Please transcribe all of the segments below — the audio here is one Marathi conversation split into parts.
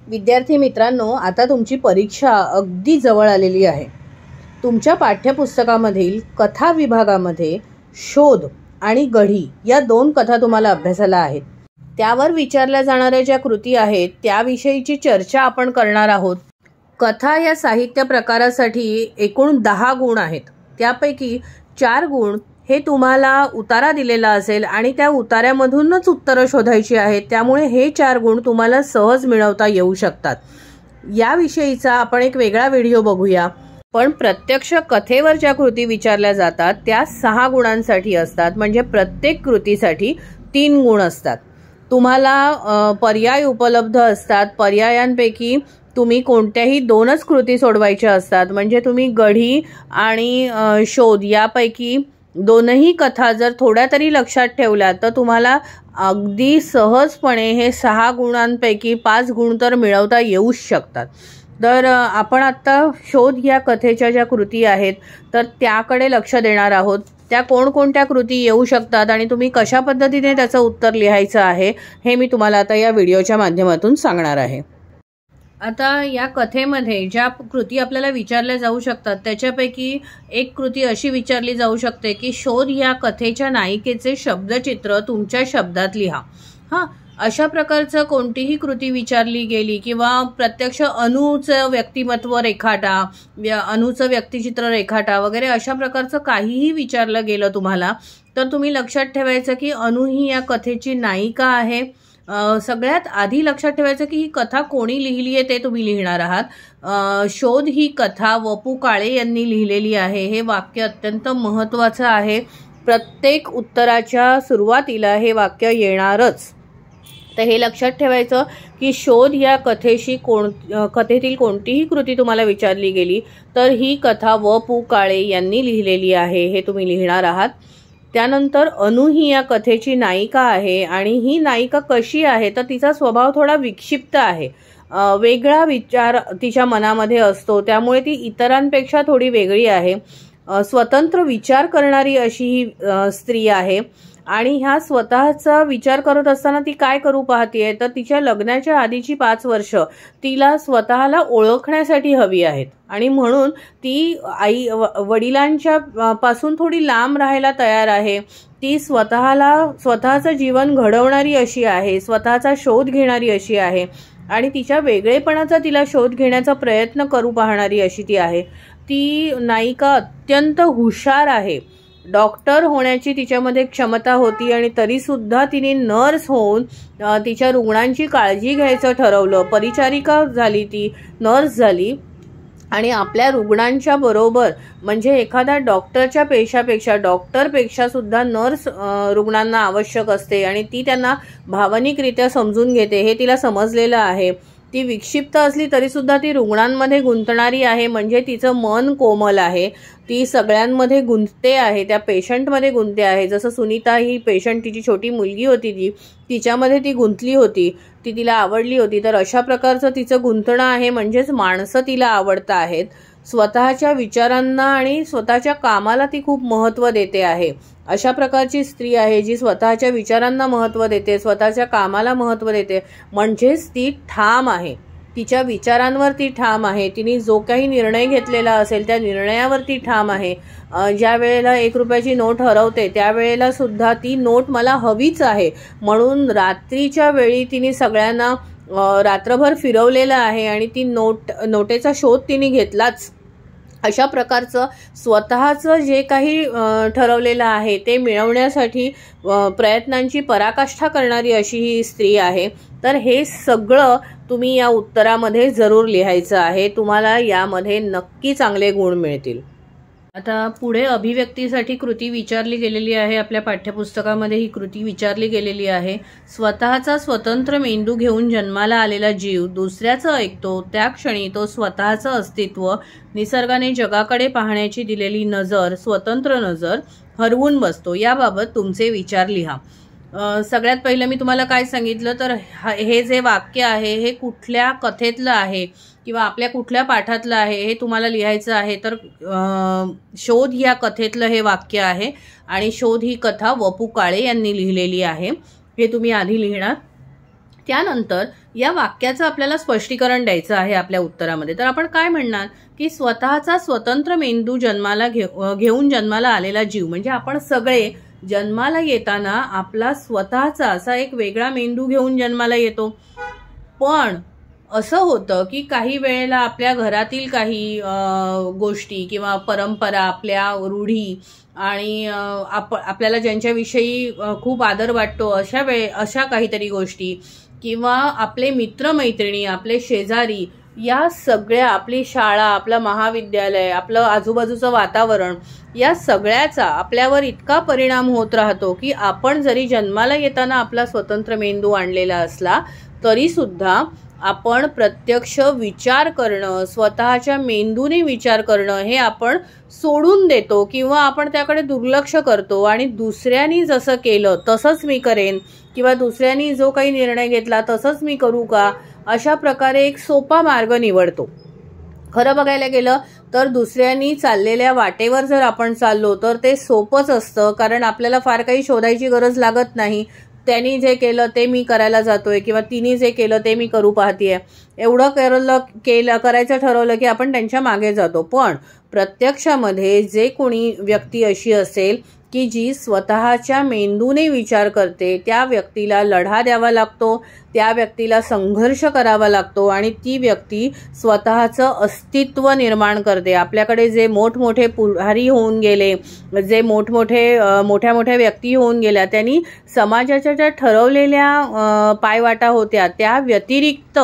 विद्यार्थी मित्रांनो, आता तुमची परीक्षा अगदी जवळ आलेली आहे। तुमच्या पाठ्यपुस्तकामधील कथा विभागामध्ये शोध आणि गढी या दोन कथा तुम्हाला अभ्यासाला आहेत। त्यावर विचारल्या जाणाऱ्या ज्या कृती आहेत त्याविषयीची चर्चा आपण करणार आहोत। कथा या साहित्य प्रकारासाठी एकूण 10 गुण आहेत। त्यापैकी 4 गुण हे तुम्हाला उतारा दिलेला असेल आणि त्या उतार्यामधूनच उत्तरं शोधायची आहेत। त्यामुळे हे 4 गुण तुम्हाला सहज मिळवता येऊ शकतात। याविषयीचा आपण एक वेगळा व्हिडिओ बघूया। पण प्रत्यक्ष कथेवर ज्या कृती विचारल्या जातात त्या 6 गुणांसाठी असतात, म्हणजे प्रत्येक कृतीसाठी 3 गुण असतात। तुम्हाला पर्याय उपलब्ध असतात। पर्यायांपैकी तुम्ही कोणत्याही 2च कृती सोडवायच्या असतात, म्हणजे तुम्ही गढी आणि शोध यापैकी 2ही कथा जर थोड्या तरी लक्षात ठेवल्या तर तुम्हाला अगदी सहजपणे हे 6 गुणांपैकी 5 गुण तर मिळवता येऊ शकतात। तर आपण आता शोध या कथेच्या ज्या कृती आहेत तर त्याकडे लक्ष देणार आहोत। त्या कोणकोणत्या कृती येऊ शकतात आणि तुम्ही कशा पद्धतीने त्याचं उत्तर लिहायचं आहे हे मी तुम्हाला आता या व्हिडिओच्या माध्यमातून सांगणार आहे। आता या कथेमध्ये ज्या कृती आपल्याला विचारल्या जाऊ शकतात त्याच्यापैकी एक कृती अशी विचारली जाऊ शकते की शोध या कथेच्या नायिकेचे शब्दचित्र तुमच्या शब्दात लिहा। अशा प्रकारचं कोणतीही कृती विचारली गेली किंवा प्रत्यक्ष अनूचं व्यक्तिमत्व रेखाटा, अनूचं व्यक्तिचित्र रेखाटा वगैरे अशा प्रकारचं काहीही विचारलं गेलं तुम्हाला तर तुम्ही लक्षात ठेवायचं की अनू ही या कथेची नायिका आहे। सगळ्यात आधी लक्षात ठेवायचं की ही कथा कोणी लिहिली आहे ते तुम्ही लिहिणार आहात। शोध ही कथा वपू काळे यांनी लिहिलेली आहे। हे वाक्य अत्यंत महत्त्वाचं आहे। प्रत्येक उत्तराच्या सुरुवातीला हे वाक्य येणारच। तर हे लक्षात ठेवायचं की शोध या कथेतील कोणतीही कृती तुम्हाला विचारली गेली तर ही कथा वपू काळे यांनी लिहिलेली आहे हे तुम्ही लिहिणार आहात। त्यानंतर अनू ही या कथेची नायिका आहे आणि ही नायिका कशी आहे तर तिचा स्वभाव थोडा विक्षिप्त आहे। वेगळा विचार तिच्या मनामध्ये असतो, त्यामुळे ती इतरांपेक्षा थोडी वेगळी आहे। स्वतंत्र विचार करणारी अशी ही स्त्री आहे आणि ह्या स्वतःचा विचार करत असताना ती काय करू पाहतीये तर तिच्या लग्नाच्या आधीची 5 वर्ष तिला स्वतःला ओळखण्यासाठी हवी आहेत आणि म्हणून ती वडिलांच्या पासून थोडी लांब राहायला तयार आहे। ती स्वतःचं जीवन घडवणारी अशी आहे, स्वतःचा शोध घेणारी अशी आहे आणि तिच्या वेगळेपणाचा तिला शोध घेण्याचा प्रयत्न करू पाहणारी अशी ती आहे। ती नायिका अत्यंत हुशार आहे। डॉक्टर होण्याची तिच्यामध्ये क्षमता होती आणि तरीसुद्धा तिने नर्स होऊन तिच्या रुग्णांची काळजी घ्यायचं ठरवलं। परिचारिका झाली, ती नर्स झाली आणि आपल्या रुग्णांच्या बरोबर, म्हणजे एखाद्या डॉक्टरच्या डॉक्टरपेक्षा सुद्धा नर्स रुग्णांना आवश्यक असते आणि ती त्यांना भावनिकरित्या समजून घेते हे तिला समजलेलं आहे। ती विक्षिप्त असली तरीसुद्धा ती रुग्णांमध्ये गुंतणारी आहे, म्हणजे तिचं मन कोमल आहे। ती सगळ्यांमध्ये गुंतते आहे, त्या पेशंटमध्ये गुंतते आहे। जसं सुनीता ही पेशंट, तिची छोटी मुलगी होती तिच्यामध्ये ती गुंतली होती, ती तिला आवडली होती। तर अशा प्रकारचं तिचं गुंतणं आहे, म्हणजेच माणसं तिला आवडत आहेत। स्वतःच्या विचारांना आणि स्वतःच्या कामाला ती खूप महत्त्व देते आहे। अशा प्रकारची स्त्री आहे जी स्वतःच्या विचारांना महत्त्व देते, स्वतःच्या कामाला महत्त्व देते, म्हणजेच ती ठाम आहे। तिच्या विचारांवर ती ठाम आहे। तिने जो काही निर्णय घेतलेला असेल त्या निर्णयावर ती ठाम आहे। ज्या वेळेला 1 रुपयाची नोट हरवते त्यावेळेला सुद्धा ती नोट मला हवीच आहे म्हणून रात्रीच्या वेळी तिने सगळ्यांना रात्रभर फिरवलेलं आहे आणि ती नोटेचा शोध तिने घेतलाच। अशा प्रकारचं स्वतःचं जे काही ठरवलेलं आहे ते मिळवण्यासाठी प्रयत्नांची पराकाष्ठा करणारी अशी ही स्त्री आहे। तर हे सगळं तुम्ही या उत्तरामध्ये जरूर लिहायचं आहे। तुम्हाला यामध्ये नक्की चांगले गुण मिळतील। आता पुढे अभिव्यक्तीसाठी कृती विचारली गेलेली आहे। आपल्या पाठ्यपुस्तकामध्ये ही कृती विचारली गेलेली आहे। स्वतःचा स्वतंत्र मेंदू घेऊन जन्माला आलेला जीव दुसऱ्याचं ऐकतो, त्या क्षणी तो स्वतःचं अस्तित्व, निसर्गाने जगाकडे पाहण्याची दिलेली नजर, स्वतंत्र नजर हरवून बसतो। याबाबत तुमचे विचार लिहा। सगळ्यात पहिलं मी तुम्हाला काय सांगितलं तर हे जे वाक्य आहे हे कुठल्या कथेतलं आहे किंवा आपल्या कुठल्या पाठातलं आहे हे तुम्हाला लिहायचं आहे। तर शोध या कथेतलं हे वाक्य आहे आणि शोध ही कथा वपू काळे यांनी लिहिलेली आहे, हे तुम्ही आधी लिहिणार। त्यानंतर या वाक्याचं आपल्याला स्पष्टीकरण द्यायचं आहे आपल्या उत्तरामध्ये. तर आपण काय म्हणणार की स्वतःचा स्वतंत्र मेंदू जन्माला घेऊन जन्माला आलेला जीव, म्हणजे आपण सगळे जन्माला येताना आपला स्वतःचा असा एक वेगळा मेंदू घेऊन जन्माला येतो. पण असं होतं की काही वेळेला आपल्या घरातील काही गोष्टी किंवा परंपरा, आपल्या रूढी आणि आपल्याला ज्यांच्याविषयी खूप आदर वाटतो अशा काहीतरी गोष्टी किंवा आपले मित्रमैत्रिणी, आपले शेजारी, या सगळ्या, आपली शाळा, आपलं महाविद्यालय, आपलं आजूबाजूचं वातावरण, या सगळ्याचा आपल्यावर इतका परिणाम होत राहतो की आपण जरी जन्माला येताना आपला स्वतंत्र मेंदू आणलेला असला तरी सुद्धा आपण प्रत्यक्ष विचार करणं, स्वतःच्या मेंदूने विचार करणं हे आपण सोडून देतो किंवा आपण त्याकडे दुर्लक्ष करतो आणि दुसऱ्यांनी जसं केलं तसंच मी करेन किंवा दुसऱ्यांनी जो काही निर्णय घेतला तसंच मी करू का, अशा प्रकारे एक सोपा मार्ग निवडतो. खरं बघायला गेलं तर दुसऱ्यांनी चाललेल्या वाटेवर जर आपण चाललो तर ते सोपंच असतं, कारण आपल्याला फार काही शोधायची गरज लागत नाही. त्यांनी जे केलं ते मी करायला जातोय किंवा तिने जे केलं ते मी करू पाहतीये, एवढं करायचं ठरवलं की आपण त्यांच्या मागे जातो. पण प्रत्यक्षामध्ये जे कोणी व्यक्ती अशी असेल की जी स्वतःच्या मेंदूने विचार करते, त्या व्यक्तीला लढा द्यावा लागतो, त्या व्यक्तीला संघर्ष करावा लागतो आणि ती व्यक्ती स्वतःचं अस्तित्व निर्माण करते. आपल्याकडे जे मोठमोठे पुढारी होऊन गेले, जे मोठ्या मोठ्या व्यक्ती होऊन गेल्या, त्यांनी समाजाच्या ज्या ठरवलेल्या पायवाटा होत्या त्या व्यतिरिक्त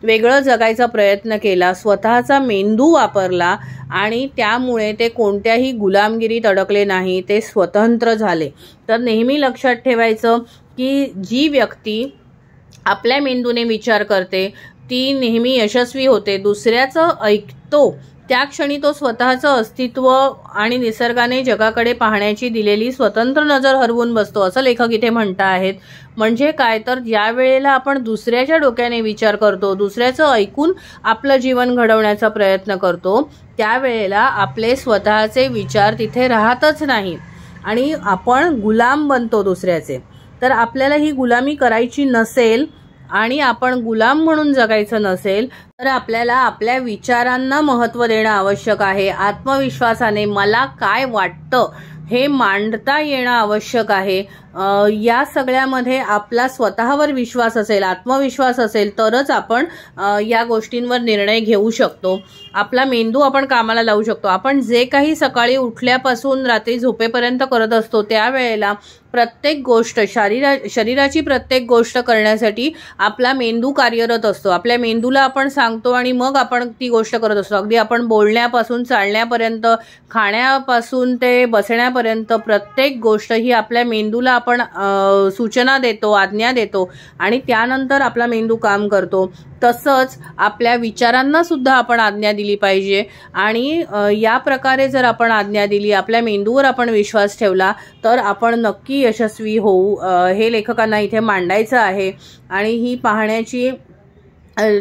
वेगळं जगायचा प्रयत्न केला, स्वतःचा मेंदू वापरला आणि त्यामुळे ते कोणत्याही गुलामगिरीत अडकले नाही, ते स्वतंत्र झाले. तर नेहमी लक्षात ठेवायचं की जी व्यक्ती आपल्या मेंदूने विचार करते ती नेहमी यशस्वी होते. दुसऱ्याचं ऐकतो त्या क्षणी तो स्वतःचं अस्तित्व आणि निसर्गाने जगाकडे पाहण्याची दिलेली स्वतंत्र नजर हरवून बसतो, असं लेखक इथे म्हणता आहेत. म्हणजे काय, तर ज्या वेळेला आपण दुसऱ्याच्या डोक्याने विचार करतो, दुसऱ्याचं ऐकून आपलं जीवन घडवण्याचा प्रयत्न करतो, त्यावेळेला आपले स्वतःचे विचार तिथे राहतच नाही आणि आपण गुलाम बनतो दुसऱ्याचे. तर आपल्याला ही गुलामी करायची नसेल आणि आपण गुलाम म्हणून जगायचं नसेल तर आपल्याला आपल्या विचारांना महत्त्व देणं आवश्यक आहे. आत्मविश्वासाने मला काय वाटतं हे मांडता येणं आवश्यक आहे. या सगळ्यामध्ये आपला स्वतःवर विश्वास असेल, आत्मविश्वास असेल तरच आपण या गोष्टींवर निर्णय घेऊ शकतो. आपला मेंदू आपण कामाला लावू शकतो. आपण जे काही सकाळी उठल्यापासून रात्री झोपेपर्यंत करत असतो त्यावेळेला प्रत्येक गोष्ट, शरीराची प्रत्येक गोष्ट करण्यासाठी आपला मेंदू कार्यरत असतो. आपल्या मेंदूला आपण सांगतो आणि मग आपण ती गोष्ट करत असतो. अगदी आपण बोलण्यापासून चालण्यापर्यंत, खाण्यापासून ते बसण्यापर्यंत प्रत्येक गोष्ट ही आपल्या मेंदूला आपण सूचना देतो, आज्ञा देतो आणि त्यानंतर आपला मेंदू काम करतो. तसंच आपल्या विचारांना सुद्धा आपण आज्ञा दिली पाहिजे आणि या प्रकारे जर आपण आज्ञा दिली, आपल्या मेंदूवर आपण विश्वास ठेवला तर आपण नक्की यशस्वी होऊ, हे लेखकांना इथे मांडायचं आहे. आणि ही पाहण्याची,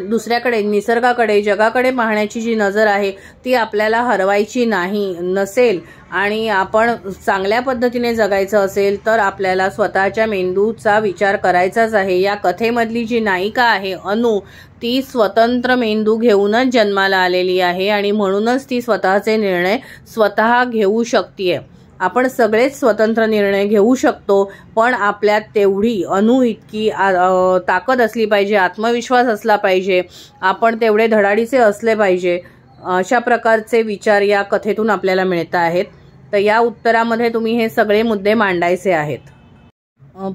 दुसऱ्याकडे, निसर्गाकडे, जगाकडे पाहण्याची जी नजर आहे ती आपल्याला हरवायची नसेल आणि आपण चांगल्या पद्धतीने जगायचं असेल तर आपल्याला स्वतःच्या मेंदूचा विचार करायचाच आहे. या कथेमधली जी नायिका आहे अनु, ती स्वतंत्र मेंदू घेऊनच जन्माला आलेली आहे आणि म्हणूनच ती स्वतःचे निर्णय स्वतः घेऊ शकते. आपण सगळेच स्वतंत्र निर्णय घेऊ शकतो, पण आपल्यात तेवढी अनु इतकी ताकद असली पाहिजे, आत्मविश्वास असला पाहिजे, आपण तेवढे धडाडीचे असले पाहिजे. अशा प्रकारचे विचार या कथेतून आपल्याला मिळत आहेत. तर या उत्तरामध्ये तुम्ही हे सगळे मुद्दे मांडायचे आहेत.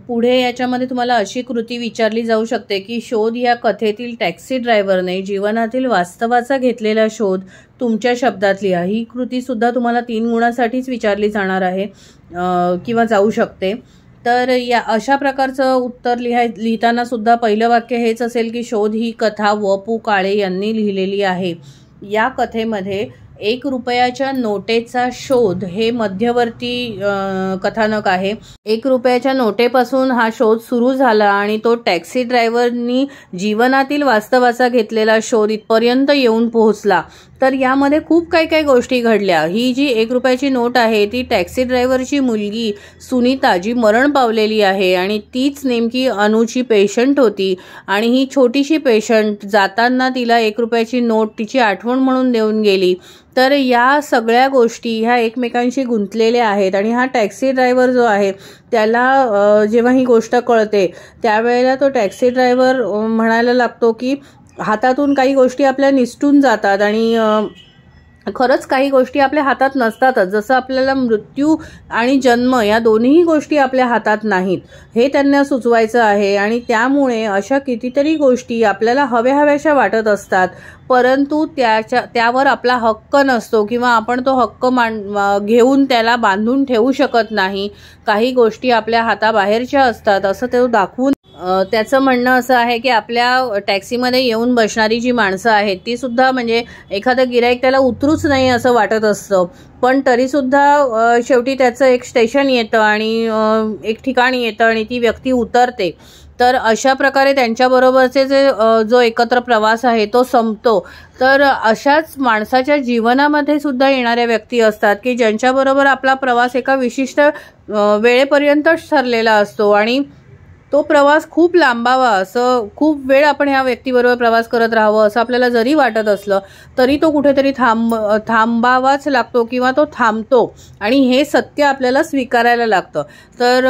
पुढे याच्यामध्ये तुम्हाला अशी कृती विचारली जाऊ शकते की शोध या कथेतील टॅक्सी ड्रायव्हरने जीवनातील वास्तवाचा घेतलेला शोध तुमच्या शब्दात लिहा. ही कृती सुद्धा तुम्हाला 3 गुणासाठीच विचारली जाणार आहे किंवा जाऊ शकते. तर या अशा प्रकारचं उत्तर लिहिताना सुद्धा पहिलं वाक्य हेच असेल की शोध ही कथा व.पु. काळे यांनी लिहिलेली आहे. या कथेमध्ये ₹1 नोटेचा शोध हे मध्यवर्ती कथानक आहे. ₹1 नोटेपासून हा शोध सुरू झाला आणि तो टॅक्सी ड्रायव्हरनी जीवनातील वास्तवाचा घेतलेला शोध इथपर्यंत येऊन पोहोचला. तर यामध्ये खूप काही गोष्टी घडल्या. ही जी ₹1 नोट आहे ती टॅक्सी ड्रायव्हरची मुलगी सुनीता जी मरण पावलेली आहे आणि तीच नेमकी अनुची पेशंट होती आणि ही छोटीशी पेशंट जाताना तिला ₹1 नोट तिची आठवण म्हणून देऊन गेली. तर या सगळ्या गोष्टी ह्या एकमेकांशी गुंतलेल्या आहेत आणि हा टॅक्सी ड्रायव्हर जो आहे त्याला जेव्हा ही गोष्ट कळते त्यावेळेला तो टॅक्सी ड्रायव्हर म्हणायला लागतो की हातातून काही गोष्टी आपल्या निसटून जातात आणि खरंच काही गोष्टी आपल्या हातात नसतातच. जसं आपल्याला मृत्यू आणि जन्म या दोन्ही गोष्टी आपल्या हातात नाहीत हे त्यांना सुचवायचं आहे आणि त्यामुळे अशा कितीतरी गोष्टी आपल्याला हव्याशा वाटत असतात परंतु त्यावर आपला हक्क नसतो किंवा आपण तो हक्क घेऊन त्याला बांधून ठेवू शकत नाही. काही गोष्टी आपल्या हाताबाहेरच्या असतात असं ते दाखवून त्याचं म्हणणं असं आहे की आपल्या टॅक्सीमध्ये येऊन बसणारी जी माणसं आहेत ती सुद्धा म्हणजे एखादं गिराईक त्याला उतरूच नाही असं वाटत असतं पण तरीसुद्धा शेवटी त्याचं एक स्टेशन येतं आणि एक ठिकाणी येतं आणि ती व्यक्ती उतरते. तर अशा प्रकारे त्यांच्याबरोबरचे जो एकत्र प्रवास आहे तो संपतो. तर अशाच माणसाच्या जीवनामध्ये सुद्धा येणाऱ्या व्यक्ती असतात की ज्यांच्याबरोबर आपला प्रवास एका विशिष्ट वेळेपर्यंतच ठरलेला असतो आणि तो प्रवास खूप लांबावा असं खूप वेळ आपण ह्या व्यक्तीबरोबर प्रवास करत राहावं असं आपल्याला जरी वाटत असलं तरी तो कुठेतरी थांबावाच लागतो किंवा तो थांबतो आणि हे सत्य आपल्याला स्वीकारायला लागतं. तर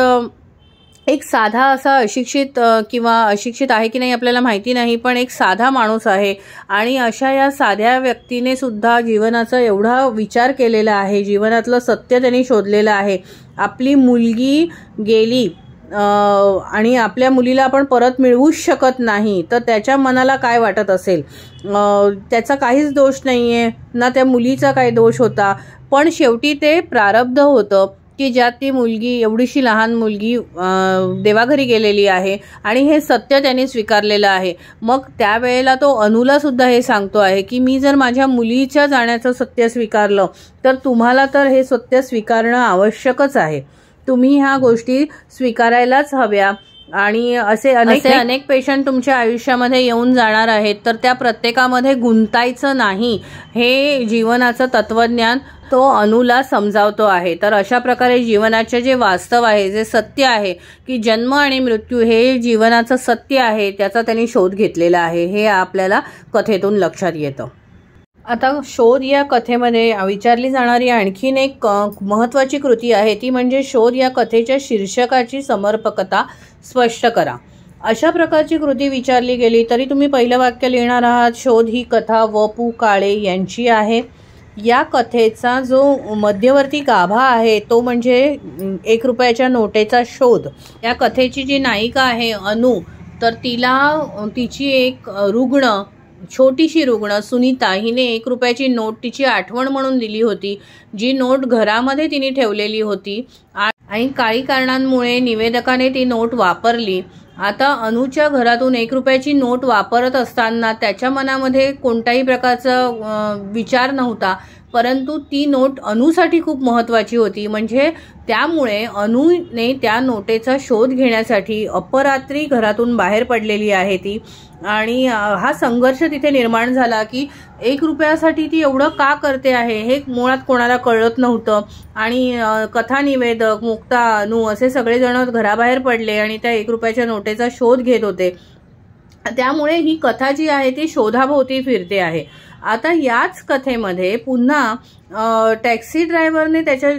एक साधा असा अशिक्षित किंवा अशिक्षित आहे की नाही आपल्याला माहिती नाही पण एक साधा माणूस आहे आणि अशा या साध्या व्यक्तीने सुद्धा जीवनाचा एवढा विचार केलेला आहे, जीवनातलं सत्य त्यांनी शोधलेलं आहे. आपली मुलगी गेली आणि आपल्या मुलीला आपण परत मिळवूच शकत नाही तर त्याच्या मनाला काय वाटत असेल. त्याचा काहीच दोष नाही आहे ना त्या मुलीचा काही दोष होता पण शेवटी ते प्रारब्ध होतं की ज्यात ती मुलगी एवढीशी लहान मुलगी देवाघरी गेलेली आहे आणि हे सत्य त्यांनी स्वीकारलेलं आहे. मग त्यावेळेला तो अनुला सुद्धा हे सांगतो आहे की मी जर माझ्या मुलीच्या जाण्याचं सत्य स्वीकारलं तर तुम्हाला तर हे सत्य स्वीकारणं आवश्यकच आहे. तुम्ही ह्या गोष्टी स्वीकारायलाच हव्या आणि असे अनेक पेशंट तुमच्या आयुष्यामध्ये येऊन जाणार आहेत तर त्या प्रत्येकामध्ये गुंतायचं नाही हे जीवनाचं तत्वज्ञान तो अनुला समजावतो आहे. तर अशा प्रकारे जीवनाचे जे वास्तव आहे जे सत्य आहे की जन्म आणि मृत्यू हे जीवनाचं सत्य आहे त्याचा त्यांनी शोध घेतलेला आहे हे आपल्याला कथेतून लक्षात येतं. आता शोध या कथेमध्ये विचारली जाणारी आणखीन एक महत्त्वाची कृती आहे ती म्हणजे शोध या कथेच्या शीर्षकाची समर्पकता स्पष्ट करा. अशा प्रकारची कृती विचारली गेली तरी तुम्ही पहिलं वाक्य लिहिणार आहात शोध ही कथा व.पु. काळे यांची आहे. या कथेचा जो मध्यवर्ती गाभा आहे तो म्हणजे ₹1 नोटेचा शोध. या कथेची जी नायिका आहे अनु तर तिला तिची एक छोटीशी रुग्ण सुनीता हिने ₹1 नोट तिची आठवण म्हणून दिली होती जी नोट घरामध्ये तिने ठेवलेली होती आणि काही कारणांमुळे निवेदकाने ती नोट वापरली. आता अनुच्या घरातून ₹1 नोट वापरत असताना त्याच्या मनामध्ये कोणत्याही प्रकारचा विचार नव्हता परंतु ती नोट अनुसाठी खूप महत्त्वाची होती. म्हणजे त्यामुळे अनुने त्या नोटेचा शोध घेण्यासाठी अपरात्री घरातून बाहेर पडलेली आहे ती आणि हा संघर्ष तिथे निर्माण झाला की ₹1 ती एवढं का करते आहे हे मुळात कोणाला कळत नव्हतं आणि कथानिवेदक मुक्ता अनु असे सगळेजण घराबाहेर पडले आणि त्या ₹1 नोटेचा शोध घेत होते. त्यामुळे ही कथा जी आहे ती शोधाभोवती फिरते आहे. आता याच कथेमध्ये पुन्हा टॅक्सी ड्रायव्हरने त्याच्या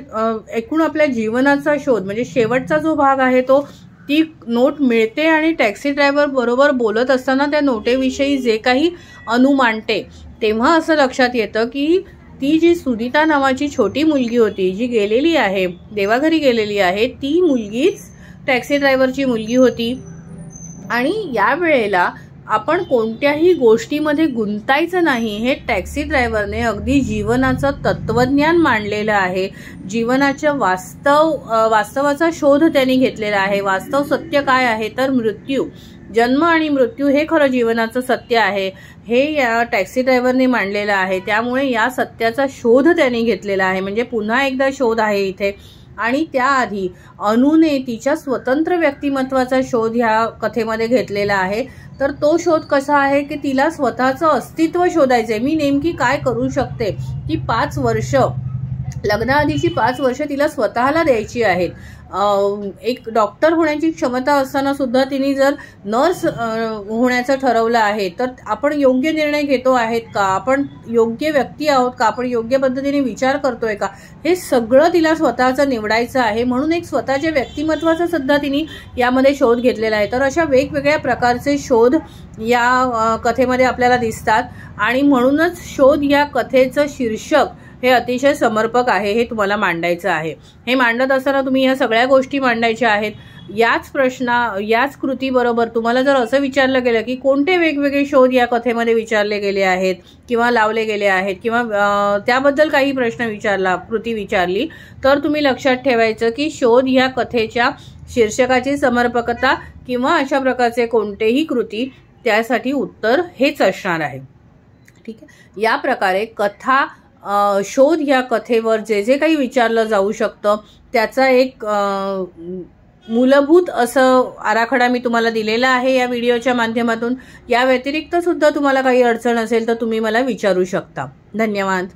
एकूण आपल्या जीवनाचा शोध म्हणजे शेवटचा जो भाग आहे तो ती नोट मिळते आणि टॅक्सी ड्रायव्हर बरोबर बोलत असताना त्या नोटेविषयी जे काही अनु मांडते तेव्हा असं लक्षात येतं की ती जी सुनीता नावाची छोटी मुलगी होती जी गेलेली आहे देवाघरी गेलेली आहे ती मुलगीच टॅक्सी ड्रायव्हरची मुलगी होती. आणि यावेळेला आपण कोणत्याही गोष्टीमध्ये गुंतायचं नाही हे टॅक्सी ड्रायव्हरने अगदी जीवनाचं तत्वज्ञान मांडलेलं आहे. जीवनाच्या वास्तवाचा शोध त्यांनी घेतलेला आहे. वास्तव सत्य काय आहे तर मृत्यू. जन्म आणि मृत्यू हे खरं जीवनाचं सत्य आहे हे या टॅक्सी ड्रायव्हरने मांडलेलं आहे। त्यामुळे या सत्याचा शोध त्यांनी घेतलेला आहे, म्हणजे पुन्हा एकदा शोध आहे इथे। आणि त्याआधी अनुने तिच्या स्वतंत्र व्यक्तिमत्वाचा शोध ह्या कथेमध्ये घेतलेला आहे। तर तो शोध कसा आहे की तिला स्वतःचं अस्तित्व शोधायचंय, मी नेमकी काय करू शकते। ती 5 वर्ष, लग्नाआधीची 5 वर्ष तिला स्वतःला द्यायची आहेत। एक डॉक्टर होण्याची क्षमता असताना सुद्धा तिने जर नर्स होण्याचं ठरवलं आहे, तर आपण योग्य निर्णय घेतो आहेत का, आपण योग्य व्यक्ती आहोत का, आपण योग्य पद्धतीने विचार करतोय का, हे सगळं तिला स्वतःचं निवडायचं आहे। म्हणून एक स्वतःच्या व्यक्तिमत्वाचा सुद्धा तिने यामध्ये शोध घेतलेला आहे। तर अशा वेगवेगळ्या प्रकारचे शोध या कथेमध्ये आपल्याला दिसतात आणि म्हणूनच शोध या कथेचं शीर्षक हे अतिशय समर्पक आहे, हे तुम्हाला मांडायचं आहे। हे मांडत असताना तुम्ही या सगळ्या गोष्टी मांडायच्या आहेत। याच कृतीबरोबर तुम्हाला जर असं विचारलं गेलं की कोणते वेगवेगळे शोध या कथेमध्ये विचारले गेले आहेत किंवा लावले गेले आहेत किंवा त्याबद्दल काही प्रश्न विचारला, कृती विचारली, तर तुम्ही लक्षात ठेवायचं की शोध या कथेच्या शीर्षकाची समर्पकता किंवा अशा प्रकारचे कोणतेही कृती, त्यासाठी उत्तर हेच असणार आहे। ठीक आहे, या प्रकारे कथा शोध या कथेवर जे जे काही विचारलं जाऊ शकतं त्याचा एक मूलभूत असं आराखडा मी तुम्हाला दिलेला आहे या व्हिडिओच्या माध्यमातून। या व्यतिरिक्त सुद्धा तुम्हाला काही अडचण असेल तर तुम्ही मला विचारू शकता। धन्यवाद।